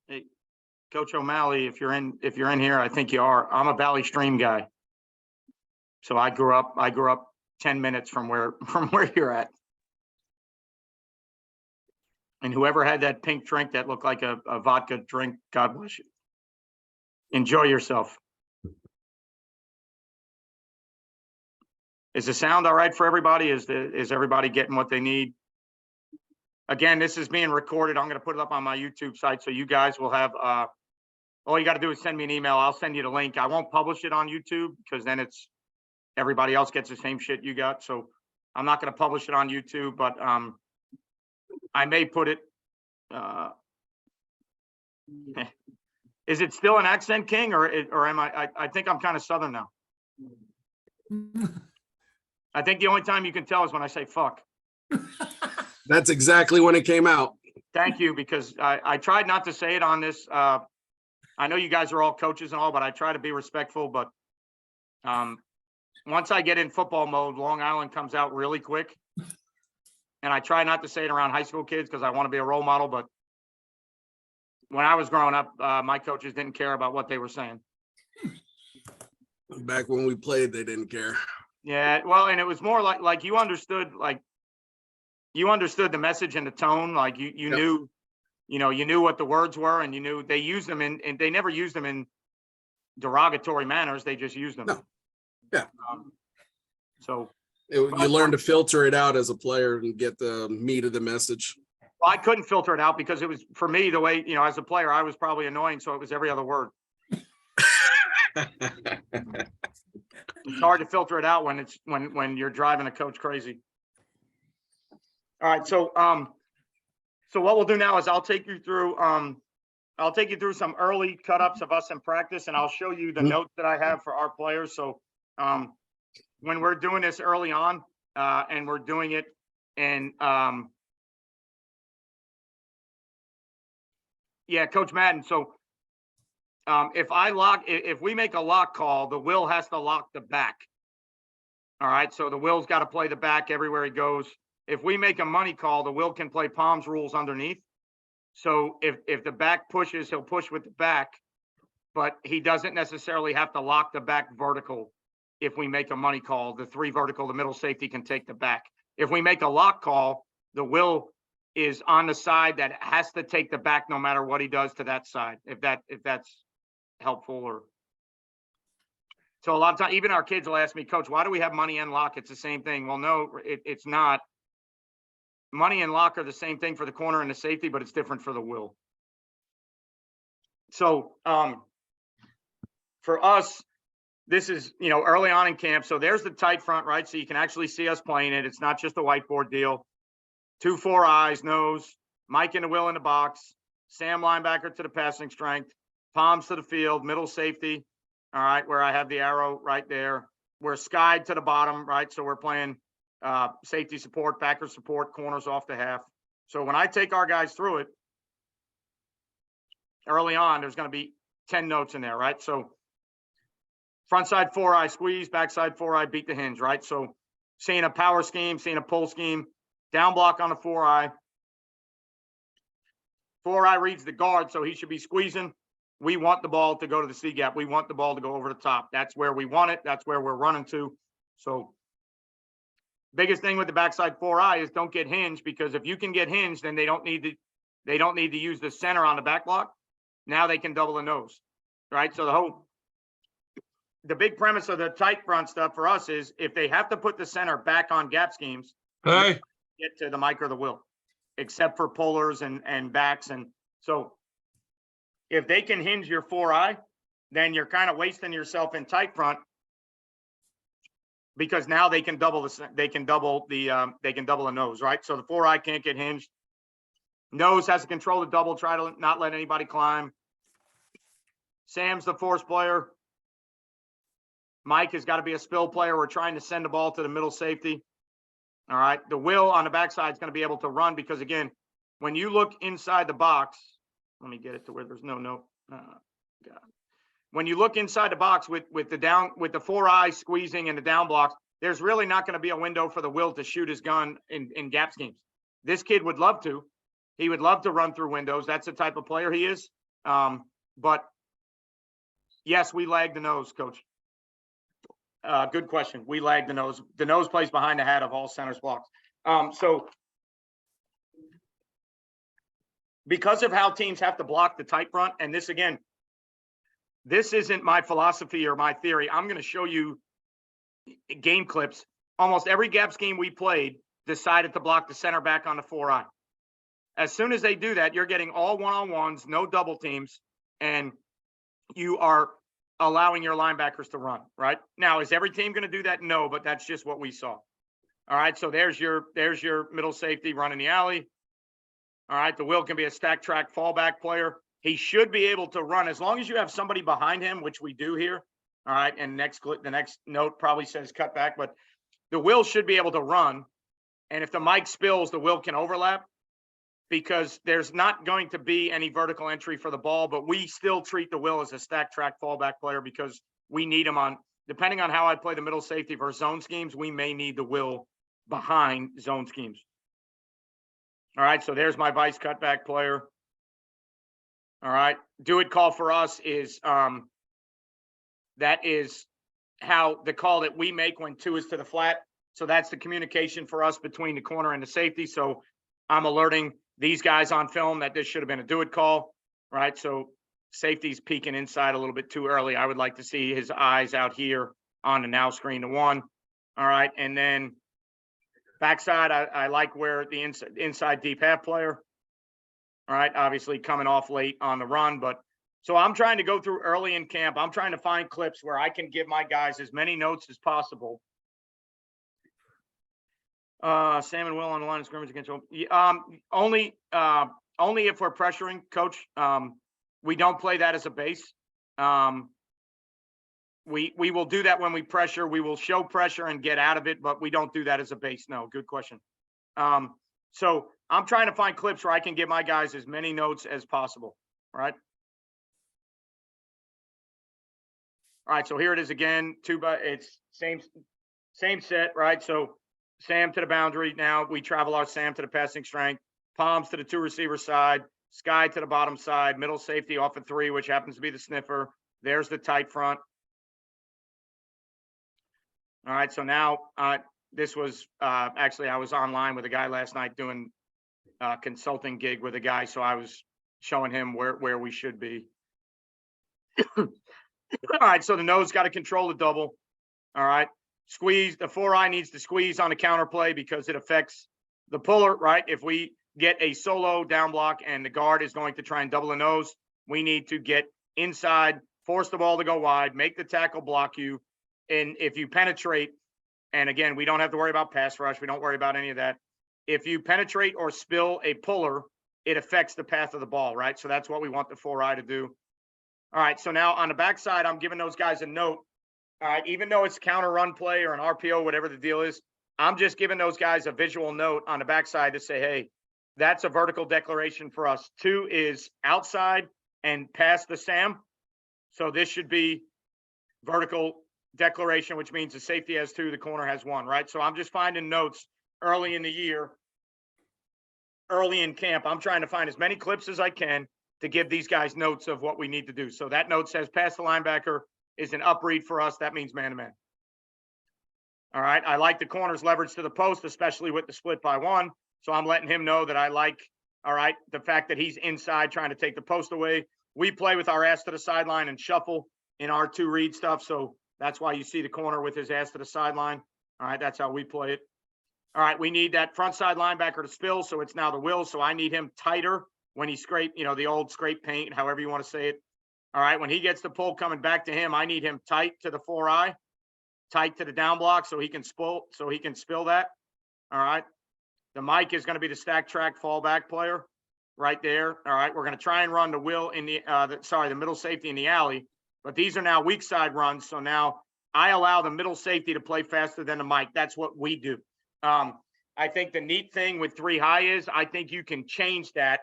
Hey, Coach O'Malley, if you're in here, I think you are. I'm a Valley Stream guy. So I grew up 10 minutes from where you're at. And whoever had that pink drink that looked like a vodka drink, God bless you. Enjoy yourself. Is the sound all right for everybody? Is everybody getting what they need? Again, this is being recorded. I'm going to put it up on my YouTube site, so you guys will have. All you got to do is send me an email. I'll send you the link. I won't publish it on YouTube because then it's everybody else gets the same shit you got. So I'm not going to publish it on YouTube, but I may put it. Is it still an accent king, or am I think I'm kind of Southern now. I think the only time you can tell is when I say fuck. That's exactly when it came out. Thank you, because I tried not to say it on this. I know you guys are all coaches and all, but I try to be respectful. But once I get in football mode, Long Island comes out really quick. And I try not to say it around high school kids because I want to be a role model. But when I was growing up, my coaches didn't care about what they were saying. Back when we played, they didn't care. Yeah, well, and it was more like you understood the message and the tone. Like you yep. knew, you knew what the words were, and you knew they used them and they never used them in derogatory manners. They just used them. No. Yeah. You learn to filter it out as a player and get the meat of the message. Well, I couldn't filter it out because it was, for me, the way, as a player, I was probably annoying. So it was every other word. It's hard to filter it out when you're driving a coach crazy. All right. So what we'll do now is I'll take you through some early cut-ups of us in practice, and I'll show you the notes that I have for our players. So when we're doing this early on, and we're doing it in Coach Madden. So if we make a lock call, the will has to lock the back. All right. So the will's got to play the back everywhere he goes. If we make a money call, the will can play palms rules underneath. So if the back pushes, he'll push with the back, but he doesn't necessarily have to lock the back vertical. If we make a money call, the 3 vertical, the middle safety can take the back. If we make a lock call, the will is on the side that has to take the back no matter what he does to that side. If that's helpful. Or so a lot of times, even our kids will ask me, Coach, why do we have money and lock? It's the same thing. Well, no, it's not. Money and lock are the same thing for the corner and the safety, but it's different for the will. So for us, this is, early on in camp. So there's the tight front, right? So you can actually see us playing it. It's not just a whiteboard deal. 2 4 eyes, nose, Mike and the will in the box, Sam linebacker to the passing strength, palms to the field, middle safety. All right, where I have the arrow right there. We're skied to the bottom, right? So we're playing safety support, backer support, corners off the half. So when I take our guys through it early on, there's going to be 10 notes in there, right? So front side 4 eye squeeze, back side 4 eye beat the hinge, right? So seeing a power scheme, seeing a pull scheme, down block on the 4 eye. 4 eye reads the guard, so he should be squeezing. We want the ball to go to the C gap. We want the ball to go over the top. That's where we want it. That's where we're running to. So biggest thing with the backside 4 eye is don't get hinged, because if you can get hinged, then they don't need to use the center on the back block. Now they can double the nose, right? So the big premise of the tight front stuff for us is if they have to put the center back on gap schemes, get to the Mike or the will, except for pullers and backs. And so if they can hinge your 4 eye, then you're kind of wasting yourself in tight front, because now they can double the nose, right? So the 4 eye can't get hinged. Nose has to control the double, try to not let anybody climb. Sam's the force player. Mike has got to be a spill player. We're trying to send the ball to the middle safety. All right. The will on the backside is going to be able to run, because again, when you look inside the box, let me get it to where there's no note. When you look inside the box with the 4 eye squeezing and the down blocks, there's really not going to be a window for the Will to shoot his gun in gap schemes. This kid would love to. He would love to run through windows. That's the type of player he is. But yes, we lag the nose, coach. Good question. We lag the nose. The nose plays behind the hat of all centers blocks. So because of how teams have to block the tight front, and this again, this isn't my philosophy or my theory. I'm going to show you game clips. Almost every gap scheme we played decided to block the center back on the 4-eye. As soon as they do that, you're getting all one-on-ones, no double teams, and you are allowing your linebackers to run, right? Now, is every team going to do that? No, but that's just what we saw. All right, so there's your middle safety running the alley. All right, the Will can be a stack track fallback player. He should be able to run as long as you have somebody behind him, which we do here. All right, and the next note probably says cut back, but the Will should be able to run. And if the Mike spills, the Will can overlap because there's not going to be any vertical entry for the ball, but we still treat the Will as a stack track fallback player because we need him on, depending on how I play the middle safety versus zone schemes, we may need the Will behind zone schemes. All right, so there's my vice cutback player. All right, do it call for us is that is how the call that we make when 2 is to the flat. So that's the communication for us between the corner and the safety. So I'm alerting these guys on film that this should have been a do it call, right? So safety's peeking inside a little bit too early. I would like to see his eyes out here on the now screen to 1. All right, and then backside, I like where the inside deep half player. All right, obviously coming off late on the run, but so I'm trying to go through early in camp. I'm trying to find clips where I can give my guys as many notes as possible. Sam and Will on the line of scrimmage against only if we're pressuring, coach. We don't play that as a base. We will do that when we pressure. We will show pressure and get out of it, but we don't do that as a base. No, good question. So I'm trying to find clips where I can give my guys as many notes as possible, right? All right, so here it is again. It's same set, right? So Sam to the boundary. Now we travel our Sam to the passing strength. Palms to the 2 receiver side. Sky to the bottom side. Middle safety off of 3, which happens to be the sniffer. There's the tight front. All right, so now this was actually I was online with a guy last night doing a consulting gig with a guy, so I was showing him where we should be. All right, so the nose got to control the double. All right, squeeze. The 4-eye needs to squeeze on the counter play because it affects the puller, right? If we get a solo down block and the guard is going to try and double the nose, we need to get inside, force the ball to go wide, make the tackle block you. And if you penetrate, and again, we don't have to worry about pass rush. We don't worry about any of that. If you penetrate or spill a puller, it affects the path of the ball, right? So that's what we want the 4-eye to do. All right, so now on the backside, I'm giving those guys a note. All right, even though it's counter run play or an RPO, whatever the deal is, I'm just giving those guys a visual note on the backside to say, hey, that's a vertical declaration for us. 2 is outside and past the Sam. So this should be vertical declaration, which means the safety has 2, the corner has 1, right? So I'm just finding notes early in the year, early in camp. I'm trying to find as many clips as I can to give these guys notes of what we need to do. So that note says pass the linebacker is an up read for us. That means man-to-man. All right. I like the corner's leverage to the post, especially with the split by 1. So I'm letting him know that I like, all right, the fact that he's inside trying to take the post away. We play with our ass to the sideline and shuffle in our 2 read stuff. So that's why you see the corner with his ass to the sideline. All right. That's how we play it. All right. We need that front side linebacker to spill. So it's now the Will. So I need him tighter when he scrape, the old scrape paint, however you want to say it. All right. When he gets the pull coming back to him, I need him tight to the 4-eye, tight to the down block so he can spill that. All right. The Mike is going to be the stack track fallback player right there. All right. We're going to try and run the Will in the middle safety in the alley, but these are now weak side runs. So now I allow the middle safety to play faster than the Mike. That's what we do. I think the neat thing with 3 high is I think you can change that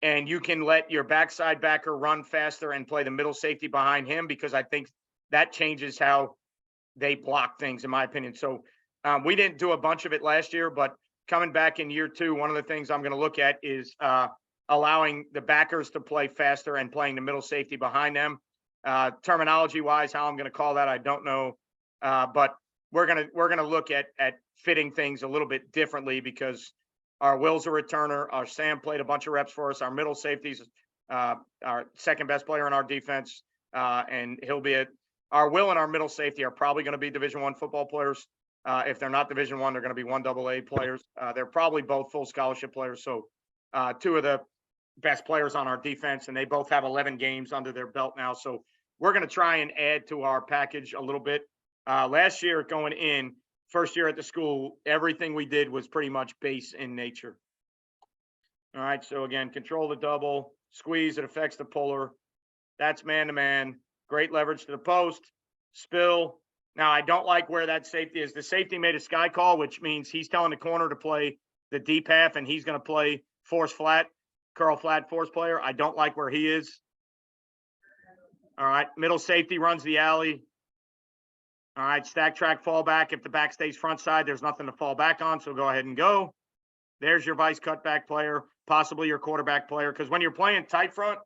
and you can let your backside backer run faster and play the middle safety behind him, because I think that changes how they block things, in my opinion. So we didn't do a bunch of it last year, but coming back in year 2, one of the things I'm going to look at is allowing the backers to play faster and playing the middle safety behind them. Terminology wise, how I'm going to call that, I don't know. But we're gonna look at fitting things a little bit differently because our Will's a returner. Our Sam played a bunch of reps for us. Our middle safeties, our second best player in our defense, and he'll be our Will and our middle safety are probably going to be Division I football players. If they're not Division I, they're going to be 1AA players. They're probably both full scholarship players. So 2 of the best players on our defense, and they both have 11 games under their belt now. So we're going to try and add to our package a little bit. Last year going in, first year at the school, everything we did was pretty much base in nature. All right, so again, control the double, squeeze, it affects the puller. That's man-to-man, great leverage to the post, spill. Now, I don't like where that safety is. The safety made a sky call, which means he's telling the corner to play the deep half, and he's going to play force flat, curl flat force player. I don't like where he is. All right, middle safety runs the alley. All right, stack track fall back. If the back stays front side, there's nothing to fall back on, so go ahead and go. There's your vice cutback player, possibly your quarterback player, because when you're playing tight front,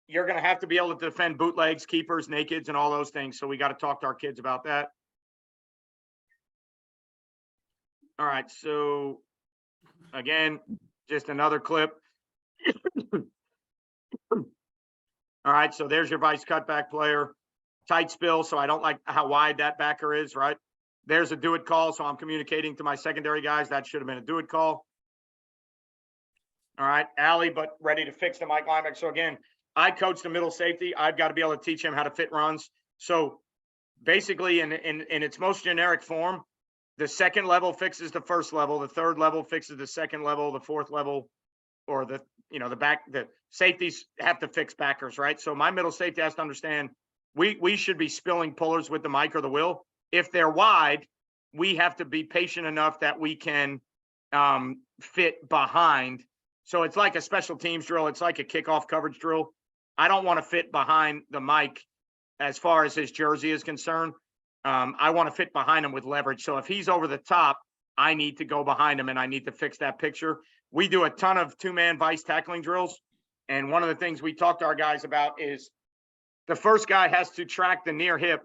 you're going to have to be able to defend bootlegs, keepers, nakeds, and all those things, so we got to talk to our kids about that. All right, so again, just another clip. All right, so there's your vice cutback player. Tight spill, so I don't like how wide that backer is, right? There's a do it call, so I'm communicating to my secondary guys. That should have been a do it call. All right, alley, but ready to fix the Mike linebacker. So again, I coach the middle safety. I've got to be able to teach him how to fit runs. So basically, in its most generic form, the second level fixes the first level, the third level fixes the second level, the fourth level, or the safeties have to fix backers, right? So my middle safety has to understand we should be spilling pullers with the Mike or the Will. If they're wide, we have to be patient enough that we can fit behind. So it's like a special teams drill. It's like a kickoff coverage drill. I don't want to fit behind the Mike as far as his jersey is concerned. I want to fit behind him with leverage. So if he's over the top, I need to go behind him and I need to fix that picture. We do a ton of 2-man vice tackling drills. And one of the things we talk to our guys about is the first guy has to track the near hip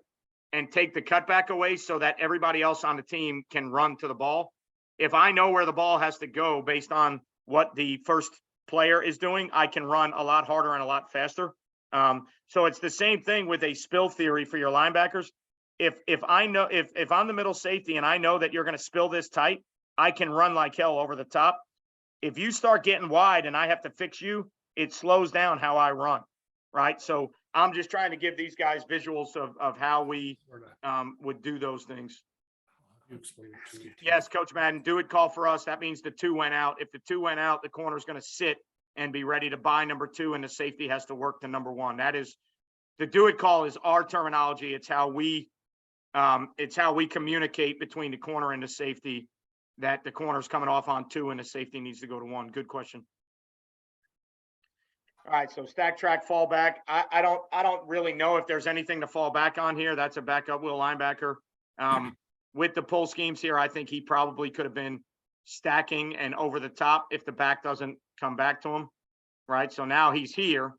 and take the cutback away so that everybody else on the team can run to the ball. If I know where the ball has to go based on what the first player is doing, I can run a lot harder and a lot faster. So it's the same thing with a spill theory for your linebackers. If I know, if I'm the middle safety and I know that you're going to spill this tight, I can run like hell over the top. If you start getting wide and I have to fix you, it slows down how I run, right? So I'm just trying to give these guys visuals of how we would do those things. Yes, Coach Madden, do it call for us. That means the 2 went out. If the 2 went out, the corner's going to sit and be ready to buy number 2, and the safety has to work to number 1. That is the do it call is our terminology. It's how we communicate between the corner and the safety that the corner's coming off on 2 and the safety needs to go to 1. Good question. All right, so stack track fall back. I don't really know if there's anything to fall back on here. That's a backup Will linebacker. With the pull schemes here, I think he probably could have been stacking and over the top if the back doesn't come back to him, right? So now he's here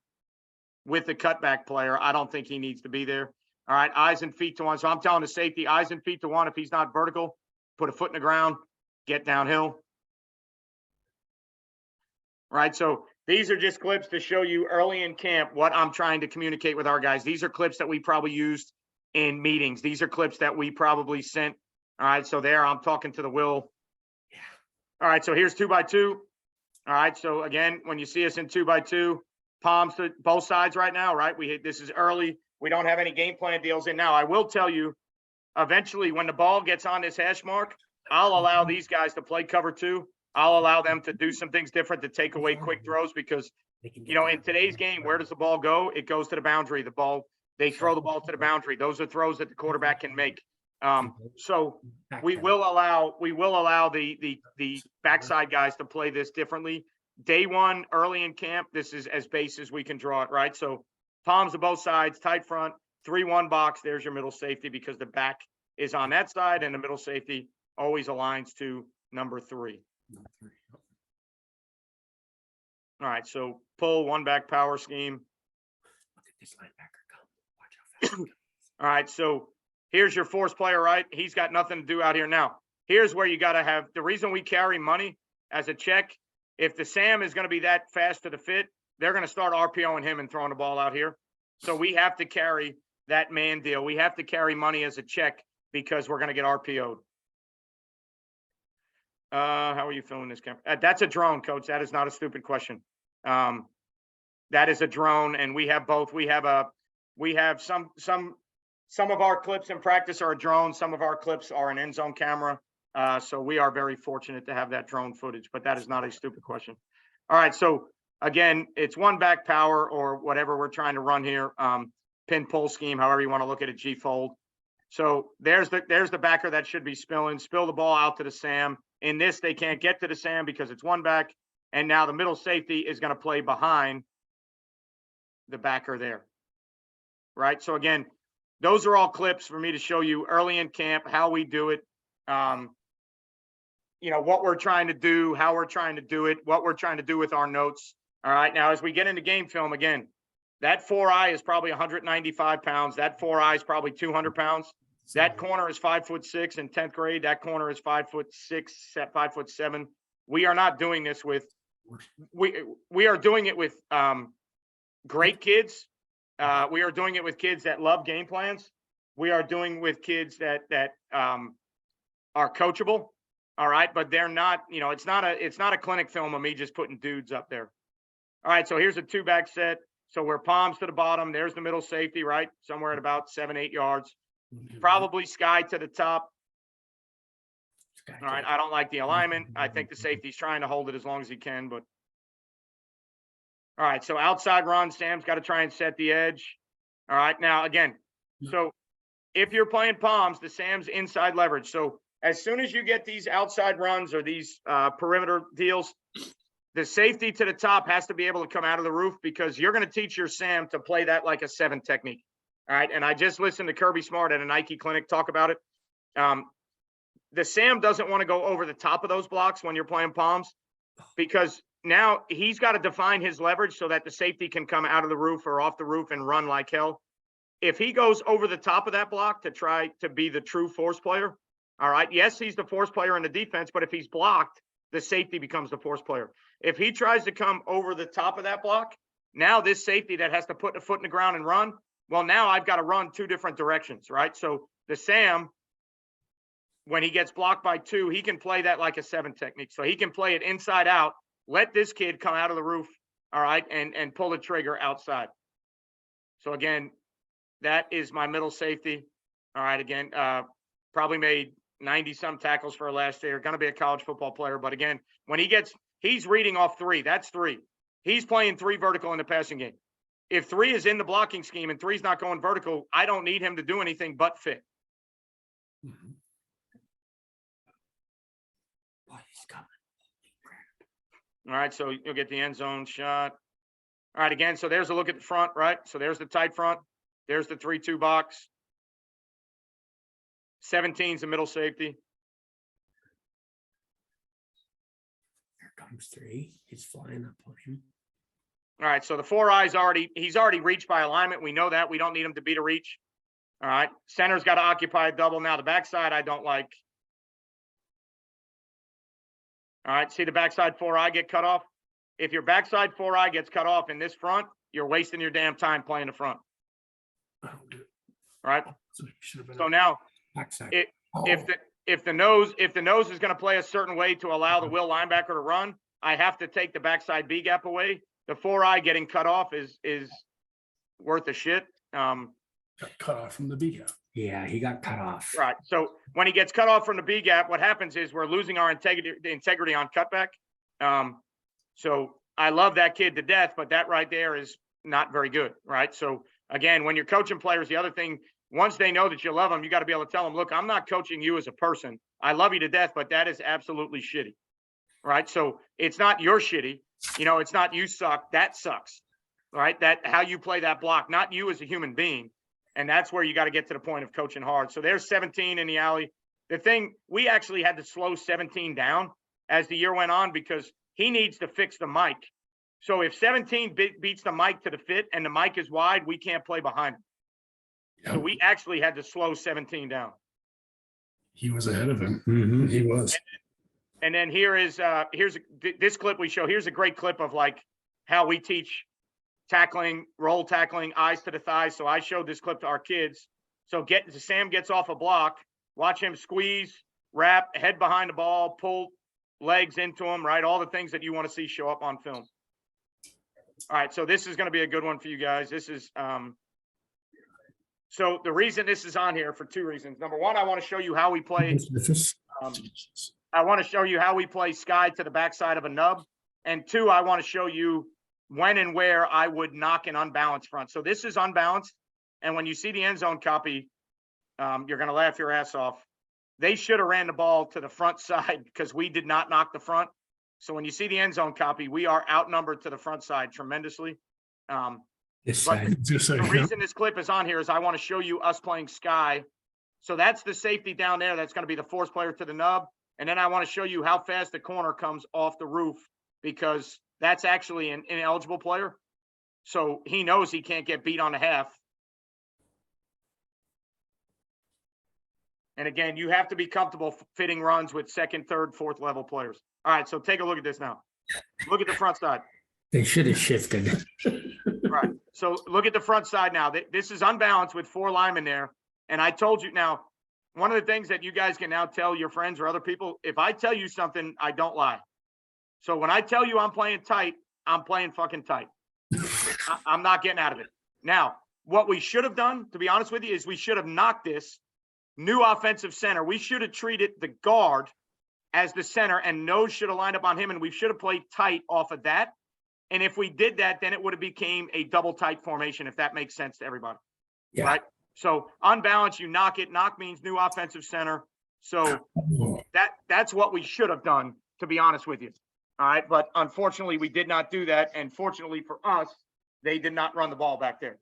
with the cutback player. I don't think he needs to be there. All right, eyes and feet to 1. So I'm telling the safety, eyes and feet to 1. If he's not vertical, put a foot in the ground, get downhill. Right, so these are just clips to show you early in camp what I'm trying to communicate with our guys. These are clips that we probably used in meetings. These are clips that we probably sent. All right, so there I'm talking to the Will. Yeah. All right, so here's 2x2. All right, so again, when you see us in 2x2, palms to both sides right now, right? This is early. We don't have any game plan deals in now. I will tell you, eventually when the ball gets on this hash mark, I'll allow these guys to play cover 2. I'll allow them to do some things different to take away quick throws because, in today's game, where does the ball go? It goes to the boundary. They throw the ball to the boundary. Those are throws that the quarterback can make. So we will allow the backside guys to play this differently. Day 1, early in camp, this is as base as we can draw it, right? So palms to both sides, tight front, 3-1 box, there's your middle safety because the back is on that side and the middle safety always aligns to number 3. All right, so pull, 1 back power scheme. Look at this linebacker come. Watch how fast he goes. All right, so here's your force player, right? He's got nothing to do out here now. Here's where you got to have the reason we carry money as a check. If the Sam is going to be that fast to the fit, they're going to start RPOing him and throwing the ball out here. So we have to carry that man deal. We have to carry money as a check because we're going to get RPO'd. How are you filming this camera? That's a drone, coach. That is not a stupid question. That is a drone, and we have both. We have some of our clips in practice are a drone. Some of our clips are an end zone camera. So we are very fortunate to have that drone footage, but that is not a stupid question. All right. So again, it's 1 back power or whatever we're trying to run here. Pin pull scheme, however you want to look at it, G fold. So there's the backer that should be spilling. Spill the ball out to the Sam. In this, they can't get to the Sam because it's 1 back. And now the middle safety is going to play behind the backer there. Right. So again, those are all clips for me to show you early in camp, how we do it. You know, what we're trying to do, how we're trying to do it, what we're trying to do with our notes. All right. Now, as we get into game film, again, that 4-eye is probably 195 pounds. That 4-eye is probably 200 pounds. That corner is 5'6" in 10th grade. That corner is 5'6", 5'7". We are not doing this with, we are doing it with great kids. We are doing it with kids that love game plans. We are doing with kids that are coachable. All right. But they're not, you know, it's not a clinic film of me just putting dudes up there. All right. So here's a 2-back set. So we're palms to the bottom. There's the middle safety, right? Somewhere at about 7-8 yards. Probably sky to the top. All right. I don't like the alignment. I think the safety's trying to hold it as long as he can, but. All right. So outside run, Sam's got to try and set the edge. All right. Now, again, so if you're playing palms, the Sam's inside leverage. So as soon as you get these outside runs or these perimeter deals, the safety to the top has to be able to come out of the roof because you're going to teach your Sam to play that like a 7 technique. All right. And I just listened to Kirby Smart at a Nike clinic talk about it. The Sam doesn't want to go over the top of those blocks when you're playing palms because now he's got to define his leverage so that the safety can come out of the roof or off the roof and run like hell. If he goes over the top of that block to try to be the true force player, all right, yes, he's the force player in the defense, but if he's blocked, the safety becomes the force player. If he tries to come over the top of that block, now this safety that has to put a foot in the ground and run, well, now I've got to run 2 different directions, right? So the Sam, when he gets blocked by 2, he can play that like a 7 technique. So he can play it inside out, let this kid come out of the roof, all right, and pull the trigger outside. So again, that is my middle safety. All right, again, probably made 90-some tackles for last year. Going to be a college football player. But again, when he's reading off 3. That's 3. He's playing 3 vertical in the passing game. If 3 is in the blocking scheme and 3 is not going vertical, I don't need him to do anything but fit. Mm-hmm. Boy, he's coming. All right, so you'll get the end zone shot. All right, again, so there's a look at the front, right? So there's the tight front. There's the 3-2 box. 17's the middle safety. Here comes 3. He's flying up on him. All right, so the 4-eye's he's already reached by alignment. We know that. We don't need him to beat a reach. All right, center's got to occupy a double. Now the backside I don't like. All right, see the backside 4-eye get cut off? If your backside 4-eye gets cut off in this front, you're wasting your damn time playing the front. Oh, all right. So now backside. If the nose is going to play a certain way to allow the will linebacker to run, I have to take the backside B gap away. The 4-eye getting cut off is worth a shit. Got cut off from the B gap. Yeah, he got cut off. Right. So when he gets cut off from the B gap, what happens is we're losing our integrity on cutback. So I love that kid to death, but that right there is not very good. Right. So again, when you're coaching players, the other thing, once they know that you love them, you got to be able to tell them, look, I'm not coaching you as a person. I love you to death, but that is absolutely shitty. Right. So it's not your shitty. It's not you suck. That sucks. Right. That how you play that block, not you as a human being. And that's where you got to get to the point of coaching hard. So there's 17 in the alley. The thing, we actually had to slow 17 down as the year went on because he needs to fix the mic. So if 17 beats the mic to the fit and the mic is wide, we can't play behind him. Yeah. So we actually had to slow 17 down. He was ahead of him. Mhm. He was. And then here's this clip we show. Here's a great clip of like how we teach tackling, roll tackling, eyes to the thighs. So I showed this clip to our kids. So Sam gets off a block, watch him squeeze, wrap, head behind the ball, pull legs into him, right? All the things that you want to see show up on film. All right, so this is going to be a good one for you guys. This is so the reason this is on here for two reasons. Number one, I want to show you how we play. I want to show you how we play sky to the backside of a nub. And two, I want to show you when and where I would knock an unbalanced front. So this is unbalanced. And when you see the end zone copy, you're going to laugh your ass off. They should have ran the ball to the front side because we did not knock the front. So when you see the end zone copy, we are outnumbered to the front side tremendously. This But side. the reason this clip is on here is I want to show you us playing sky. So that's the safety down there. That's going to be the force player to the nub. And then I want to show you how fast the corner comes off the roof because that's actually an ineligible player. So he knows he can't get beat on the half. And again, you have to be comfortable fitting runs with second, third, fourth level players. All right, so take a look at this now. Look at the front side. They should have shifted. Right. So look at the front side now. This is unbalanced with 4 linemen there. And I told you now, one of the things that you guys can now tell your friends or other people, if I tell you something, I don't lie. So when I tell you I'm playing tight, I'm playing fucking tight. I'm not getting out of it. Now, what we should have done, to be honest with you, is we should have knocked this new offensive center. We should have treated the guard as the center and nose should have lined up on him. And we should have played tight off of that. And if we did that, then it would have became a double tight formation, if that makes sense to everybody. Yeah. Right. So unbalanced, you knock it. Knock means new offensive center. So that's what we should have done, to be honest with you. All right. But unfortunately, we did not do that. And fortunately for us, they did not run the ball back there.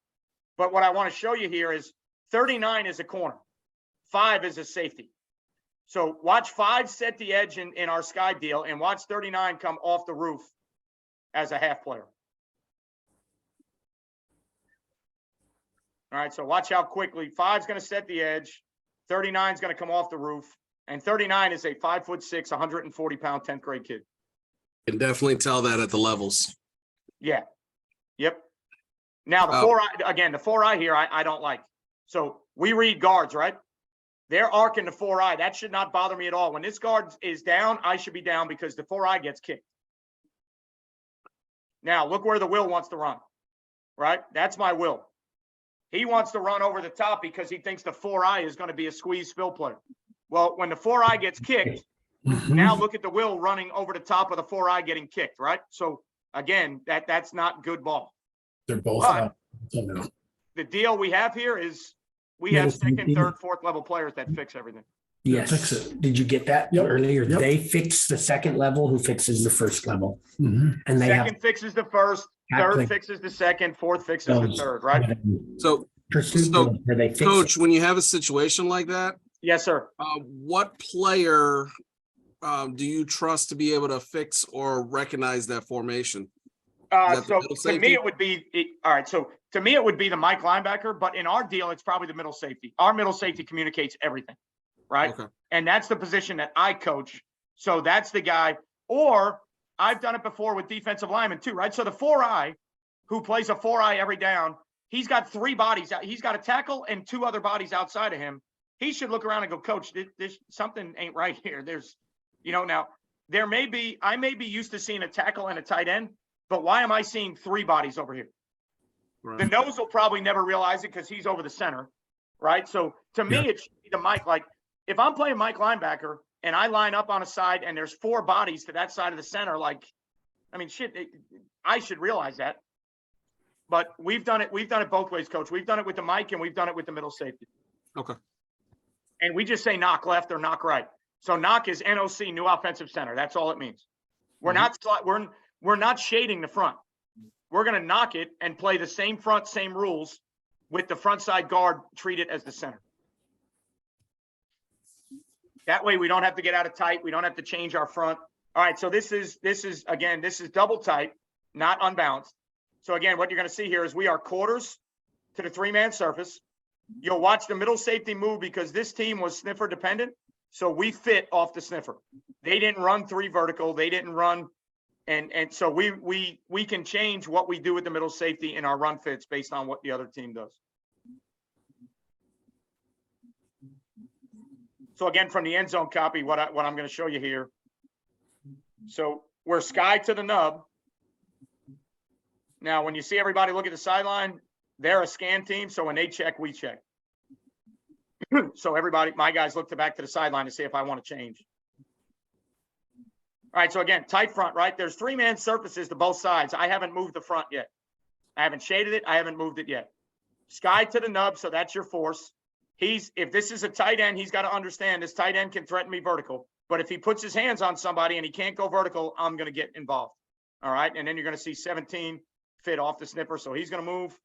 But what I want to show you here is 39 is a corner. 5 is a safety. So watch 5 set the edge in our sky deal and watch 39 come off the roof as a half player. All right, so watch how quickly 5's going to set the edge, 39 is going to come off the roof, and 39 is a 5'6", 140-pound 10th grade kid. Can definitely tell that at the levels. Yeah. Yep. Now the 4-eye, again, the 4-eye here, I don't like. So we read guards, right? They're arcing the 4-eye. That should not bother me at all. When this guard is down, I should be down because the 4-eye gets kicked. Now, look where the Will wants to run, right? That's my Will. He wants to run over the top because he thinks the 4-eye is going to be a squeeze spill player. Well, when the 4-eye gets kicked, now look at the Will running over the top of the 4-eye getting kicked, right? So, again, that's not good ball. They're both But out. the deal we have here is we have second, third, fourth level players that fix everything. Yes. Fix it. Did you get that Yep. earlier? Yep. They fix the second level, who fixes the first level. Mhm. And they Second fixes the first, third Exactly. fixes the second, fourth fixes the third, right? So, Pursuit So, build, where they fix Coach, it. when you have a situation like that, Yes, sir. what player do you trust to be able to fix or recognize that formation? that the So middle to safety? me, it would be, all right, so to me, it would be the Mike linebacker, but in our deal, it's probably the middle safety. Our middle safety communicates everything, right? Okay. And that's the position that I coach. So that's the guy, or I've done it before with defensive linemen too, right? So the 4-eye who plays a 4-eye every down, he's got 3 bodies out. He's got a tackle and 2 other bodies outside of him. He should look around and go, Coach, this something ain't right here. There's, now I may be used to seeing a tackle and a tight end, but why am I seeing 3 bodies over here? Right. The nose will probably never realize it because he's over the center, right? So to me, it should be the Mike. Like if I'm playing Mike linebacker and I line up on a side and there's 4 bodies to that side of the center, like, I mean, shit, I should realize that. But we've done it both ways, Coach. We've done it with the Mike and we've done it with the middle safety. Okay. And we just say knock left or knock right. So knock is NOC, new offensive center. That's all it means. We're not shading the front. We're going to knock it and play the same front, same rules with the front side guard treated as the center. That way we don't have to get out of tight. We don't have to change our front. All right, so this is again, this is double tight, not unbalanced. So again, what you're going to see here is we are quarters to the 3-man surface. You'll watch the middle safety move because this team was sniffer dependent. So we fit off the sniffer. They didn't run 3 vertical. They didn't run. And so we can change what we do with the middle safety in our run fits based on what the other team does. So again, from the end zone copy, what I'm going to show you here. So we're sky to the nub. Now, when you see everybody look at the sideline, they're a scan team. So when they check, we check. So everybody, my guys look back to the sideline to see if I want to change. All right, so again, tight front, right? There's 3-man surfaces to both sides. I haven't moved the front yet. I haven't shaded it. I haven't moved it yet. Sky to the nub, so that's your force. If this is a tight end, he's got to understand this tight end can threaten me vertical. But if he puts his hands on somebody and he can't go vertical, I'm going to get involved. All right, and then you're going to see 17 fit off the sniffer, so he's going to move.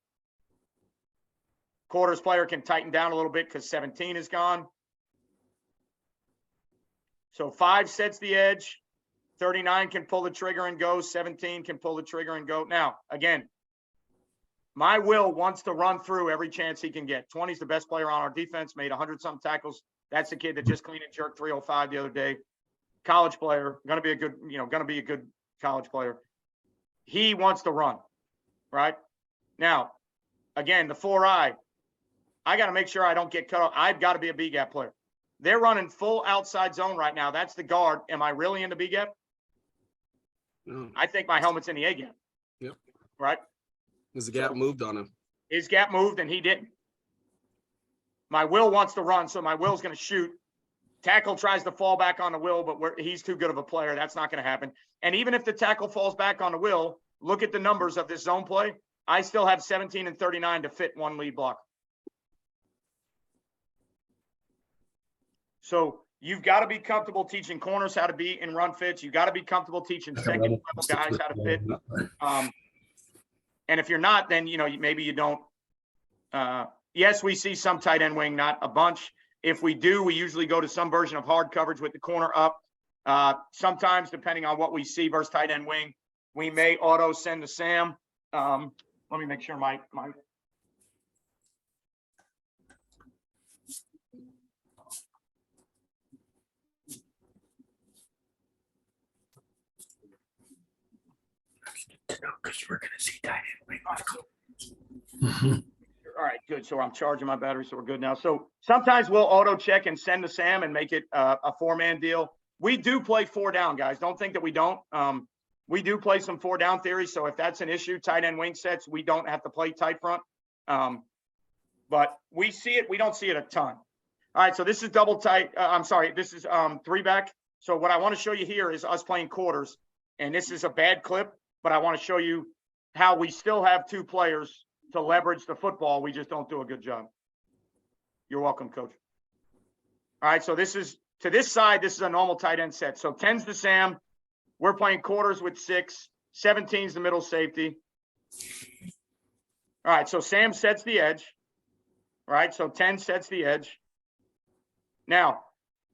Quarters player can tighten down a little bit because 17 is gone. So 5 sets the edge. 39 can pull the trigger and go. 17 can pull the trigger and go. Now, again, my Will wants to run through every chance he can get. 20 is the best player on our defense, made 100-something tackles. That's the kid that just clean and jerk 305 the other day. College player, going to be a good college player. He wants to run, right? Now, again, the 4-eye, I got to make sure I don't get cut off. I've got to be a B-gap player. They're running full outside zone right now. That's the guard. Am I really in the B-gap? I think my helmet's in the A-gap. Yep. Right? Because the gap moved on him. His gap moved and he didn't. My Will wants to run, so my Will's going to shoot. Tackle tries to fall back on the Will, but he's too good of a player. That's not going to happen. And even if the tackle falls back on the Will, look at the numbers of this zone play. I still have 17 and 39 to fit one lead block. So you've got to be comfortable teaching corners how to be in run fits. You've got to be comfortable teaching second level guys how to fit. And if you're not, then, maybe you don't. Yes, we see some tight end wing, not a bunch. If we do, we usually go to some version of hard coverage with the corner up. Sometimes, depending on what we see versus tight end wing, we may auto send to Sam. Let me make sure my Because we're going to see tight end. All right, good. So I'm charging my battery, so we're good now. So sometimes we'll auto check and send to Sam and make it a 4-man deal. We do play 4 down, guys. Don't think that we don't. We do play some 4 down theories. So if that's an issue, tight end wing sets, we don't have to play tight front. But we see it. We don't see it a ton. All right, so this is double tight. This is 3-back. So what I want to show you here is us playing quarters. And this is a bad clip, but I want to show you how we still have 2 players to leverage the football. We just don't do a good job. You're welcome, coach. All right, so this is to this side. This is a normal tight end set. So 10's the Sam. We're playing quarters with 6. 17's the middle safety. All right, so Sam sets the edge. All right, so 10 sets the edge. Now,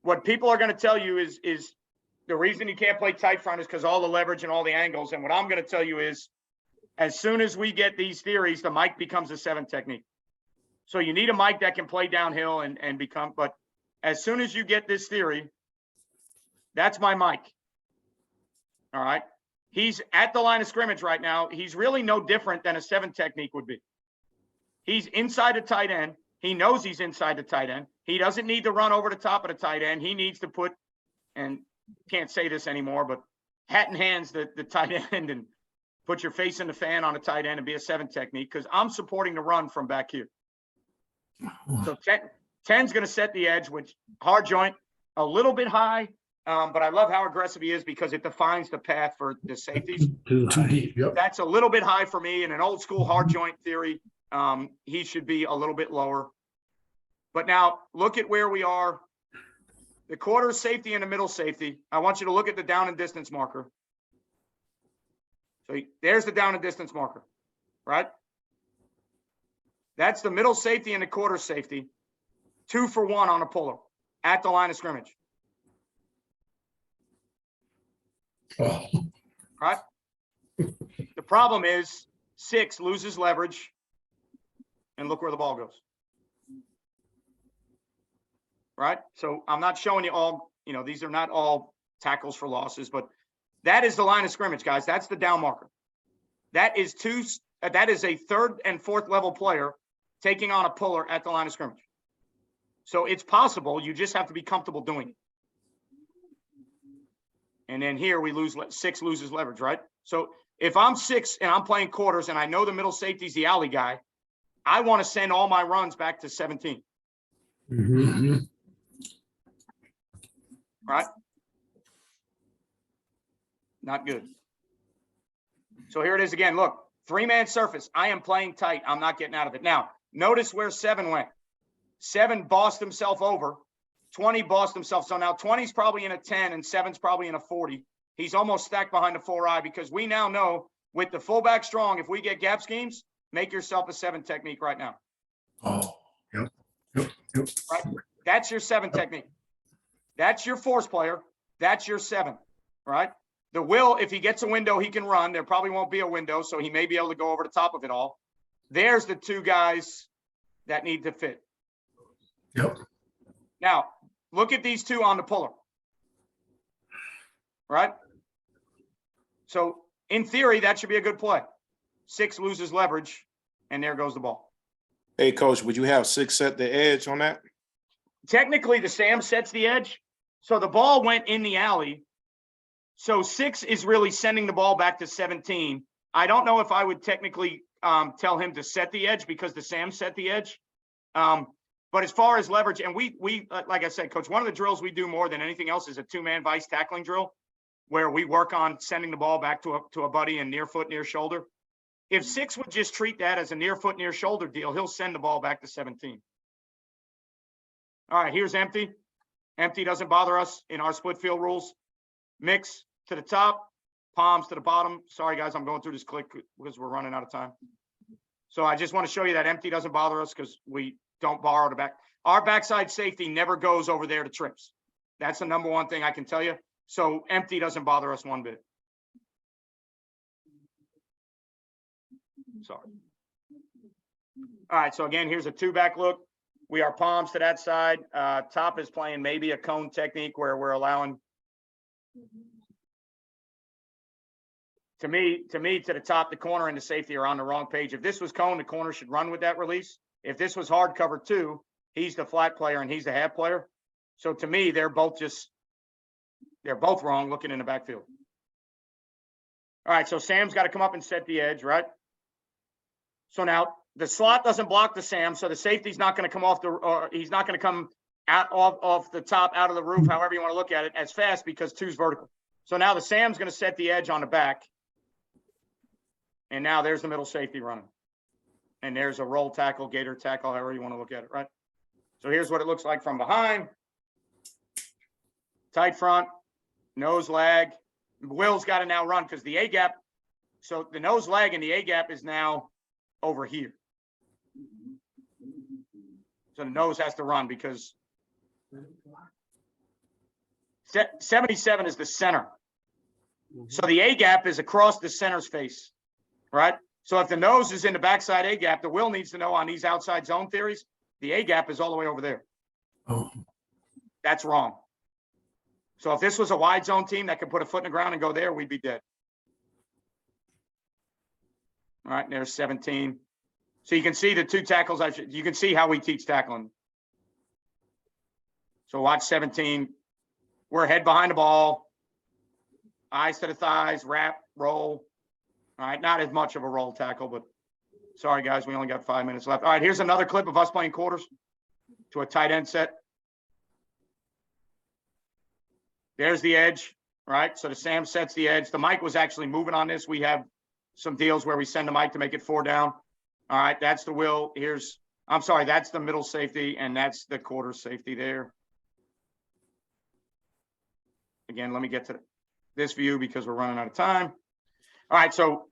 what people are going to tell you is the reason you can't play tight front is because all the leverage and all the angles. And what I'm going to tell you is, as soon as we get these theories, the Mike becomes a 7 technique. So you need a Mike that can play downhill and become, but as soon as you get this theory, that's my Mike. All right. He's at the line of scrimmage right now. He's really no different than a 7 technique would be. He's inside the tight end. He knows he's inside the tight end. He doesn't need to run over the top of the tight end. He needs to put, and can't say this anymore, but hat in hands the tight end and put your face in the fan on a tight end and be a 7 technique, because I'm supporting the run from back here. So 10's going to set the edge, which hard joint, a little bit high, but I love how aggressive he is because it defines the path for the safeties. Too deep. Yep. That's a little bit high for me. In an old school hard joint theory, he should be a little bit lower. But now look at where we are. The quarter safety and the middle safety. I want you to look at the down and distance marker. So there's the down and distance marker, right? That's the middle safety and the quarter safety. 2 for 1 on a puller at the line of scrimmage. Oh, Right? The problem is 6 loses leverage, and look where the ball goes. Right? So I'm not showing you all, these are not all tackles for losses, but that is the line of scrimmage, guys. That's the down marker. That is a third and fourth level player taking on a puller at the line of scrimmage. So it's possible. You just have to be comfortable doing it. And then here we lose 6 loses leverage, right? So if I'm 6 and I'm playing quarters and I know the middle safety is the alley guy, I want to send all my runs back to 17. mhm. Right? Not good. So here it is again. Look, 3-man surface. I am playing tight. I'm not getting out of it. Now, notice where 7 went. 7 bossed himself over. 20 bossed himself. So now 20's probably in a 10 and 7's probably in a 40. He's almost stacked behind the 4-eye because we now know with the fullback strong, if we get gap schemes, make yourself a 7 technique right now. Oh, yep. Right? That's your 7 technique. That's your force player. That's your 7, right? The will, if he gets a window, he can run. There probably won't be a window, so he may be able to go over the top of it all. There's the 2 guys that need to fit. Yep. Now, look at these 2 on the puller. Right? So, in theory, that should be a good play. 6 loses leverage, and there goes the ball. Hey, coach, would you have 6 set the edge on that? Technically, the Sam sets the edge. So the ball went in the alley. So 6 is really sending the ball back to 17. I don't know if I would technically tell him to set the edge because the Sam set the edge. But as far as leverage, and we like I said, coach, one of the drills we do more than anything else is a 2-man vice tackling drill where we work on sending the ball back to a buddy in near foot, near shoulder. If 6 would just treat that as a near foot, near shoulder deal, he'll send the ball back to 17. All right, here's empty. Empty doesn't bother us in our split field rules. Mix to the top, palms to the bottom. Sorry, guys, I'm going through this click because we're running out of time. So I just want to show you that empty doesn't bother us because we don't borrow the back. Our backside safety never goes over there to trips. That's the number one thing I can tell you. So empty doesn't bother us one bit. Sorry. All right, so again, here's a 2-back look. We are palms to that side. Top is playing maybe a cone technique where we're allowing. To me, to the top, the corner and the safety are on the wrong page. If this was cone, the corner should run with that release. If this was hard cover 2, he's the flat player and he's the half player. So to me, they're both wrong looking in the backfield. All right, so Sam's got to come up and set the edge, right? So now the slot doesn't block the Sam, so the safety's not going to come off he's not going to come out off the top, out of the roof, however you want to look at it, as fast because 2's vertical. So now the Sam's going to set the edge on the back. And now there's the middle safety running. And there's a roll tackle, gator tackle, however you want to look at it, right? So here's what it looks like from behind. Tight front, nose lag. Will's got to now run because the A-gap, so the nose lag and the A-gap is now over here. So the nose has to run because 77 is the center. So the A-gap is across the center's face, right? So if the nose is in the backside A-gap, the Will needs to know on these outside zone theories, the A-gap is all the way over there. Oh, That's wrong. So if this was a wide zone team that could put a foot in the ground and go there, we'd be dead. All right, there's 17. So you can see the 2 tackles. You can see how we teach tackling. So watch 17. We're head behind the ball, eyes to the thighs, wrap, roll. All right, not as much of a roll tackle, but sorry, guys, we only got 5 minutes left. All right, here's another clip of us playing quarters to a tight end set. There's the edge, right? So the Sam sets the edge. The Mike was actually moving on this. We have some deals where we send the Mike to make it 4 down. All right, that's the Will. That's the middle safety, and that's the quarter safety there. Again, let me get to this view because we're running out of time. All right, so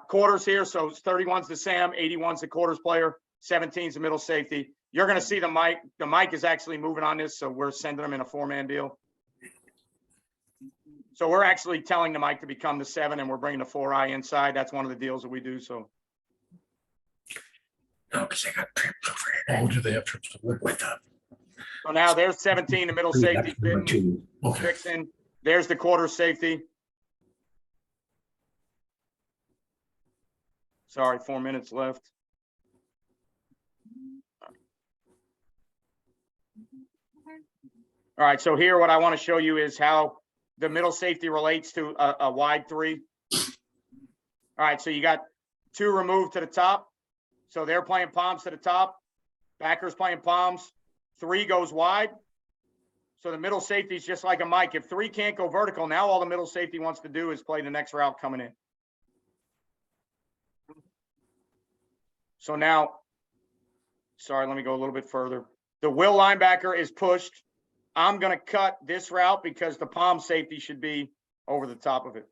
quarters here. So 31's the Sam, 81's the quarters player. 17 is the middle safety. You're going to see the mic is actually moving on this, so we're sending them in a 4-man deal. So we're actually telling the mic to become the 7, and we're bringing the 4-eye inside. That's one of the deals that we do. So No, because they got trips over here. Oh, do they have trips with them? so now there's 17, the middle safety That's number fitting, 2. Okay. fixing. There's the quarter safety. Sorry, 4 minutes left. All right, so here what I want to show you is how the middle safety relates to a wide 3. All right, so you got 2 removed to the top. So they're playing palms to the top. Backers playing palms. 3 goes wide. So the middle safety is just like a mic. If 3 can't go vertical, now all the middle safety wants to do is play the next route coming in. So now, sorry, let me go a little bit further. The will linebacker is pushed. I'm going to cut this route because the palm safety should be over the top of it.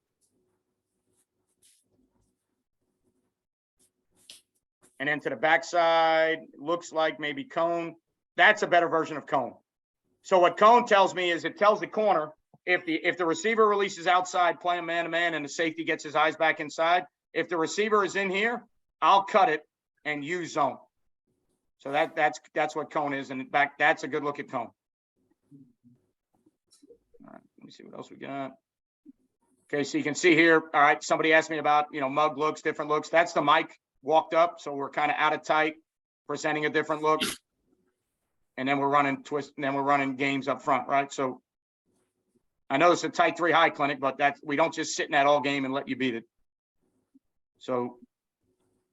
And then to the backside, looks like maybe cone. That's a better version of cone. So what cone tells me is it tells the corner, if the receiver releases outside, playing man-to-man, and the safety gets his eyes back inside, if the receiver is in here, I'll cut it and use zone. So that's what cone is. And in fact, that's a good look at cone. All right, let me see what else we got. Okay, so you can see here, all right, somebody asked me about, mug looks, different looks. That's the mic walked up, so we're kind of out of tight, presenting a different look. And then we're running twist, and then we're running games up front, right? So I know it's a tight 3 high clinic, but we don't just sit in that all game and let you beat it. So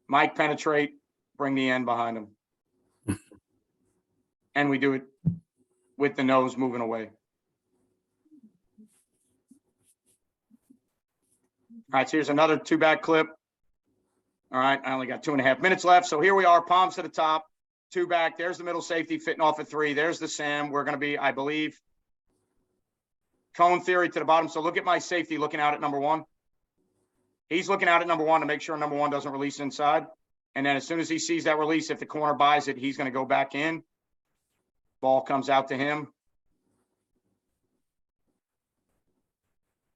mic penetrate, bring the end behind them. And we do it with the nose moving away. All right, so here's another 2-back clip. All right, I only got 2.5 minutes left. So here we are, palms to the top, 2 back. There's the middle safety fitting off at 3. There's the Sam. We're going to be, I believe, cone theory to the bottom. So look at my safety looking out at number 1. He's looking out at number 1 to make sure number 1 doesn't release inside. And then as soon as he sees that release, if the corner buys it, he's going to go back in. Ball comes out to him.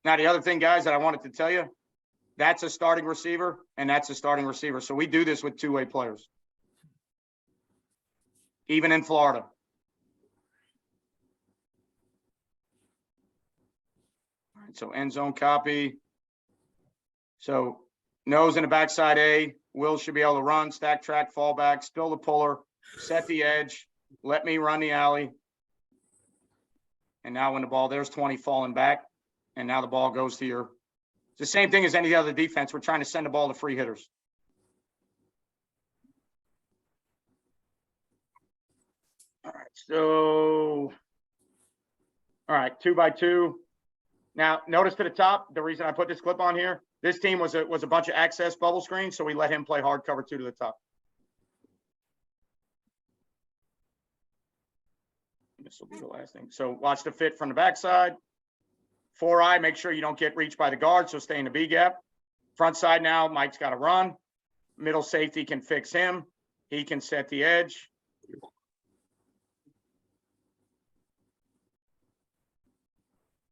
Now, the other thing, guys, that I wanted to tell you, that's a starting receiver, and that's a starting receiver. So we do this with 2-way players, even in Florida. All right, so end zone copy. So nose in the backside A. Will should be able to run, stack track, fall back, spill the puller, set the edge, let me run the alley. And now when the ball, there's 20 falling back, and now the ball goes to your. It's the same thing as any other defense. We're trying to send the ball to free hitters. All right, so, all right, 2x2. Now, notice to the top, the reason I put this clip on here, this team was a bunch of access bubble screens, so we let him play hard cover 2 to the top. This will be the last thing. So watch the fit from the backside. 4-eye, make sure you don't get reached by the guard, so stay in the B gap. Front side now, Mike's got to run. Middle safety can fix him. He can set the edge.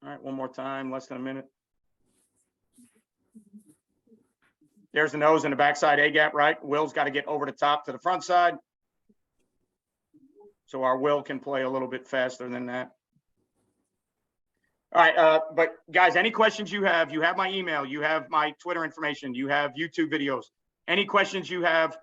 All right, one more time, less than a minute. There's the nose in the backside A gap, right? Will's got to get over the top to the front side. So our Will can play a little bit faster than that. All right, but guys, any questions you have my email, you have my Twitter information, you have YouTube videos. Any questions you have,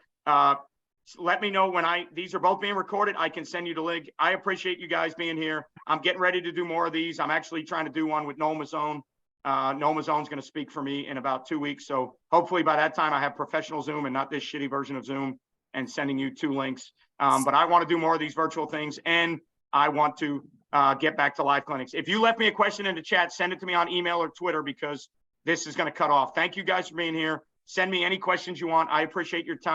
let me know when these are both being recorded. I can send you the link. I appreciate you guys being here. I'm getting ready to do more of these. I'm actually trying to do one with Noma Zone. Noma Zone's going to speak for me in about 2 weeks. So hopefully by that time I have professional Zoom and not this shitty version of Zoom and sending you 2 links. But I want to do more of these virtual things, and I want to get back to live clinics. If you left me a question in the chat, send it to me on email or Twitter, because this is going to cut off. Thank you guys for being here. Send me any questions you want. I appreciate your time.